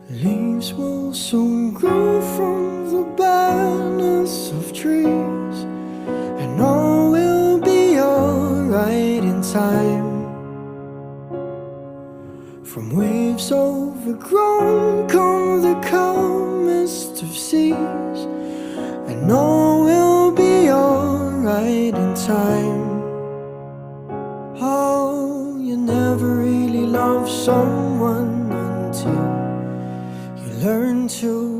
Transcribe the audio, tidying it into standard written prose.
Leaves will soon grow from the barrenness of trees, and all will be alright in time. From waves overgrown come the calmest of seas, and all will be alright in time. Oh, you never really love someone until you learn to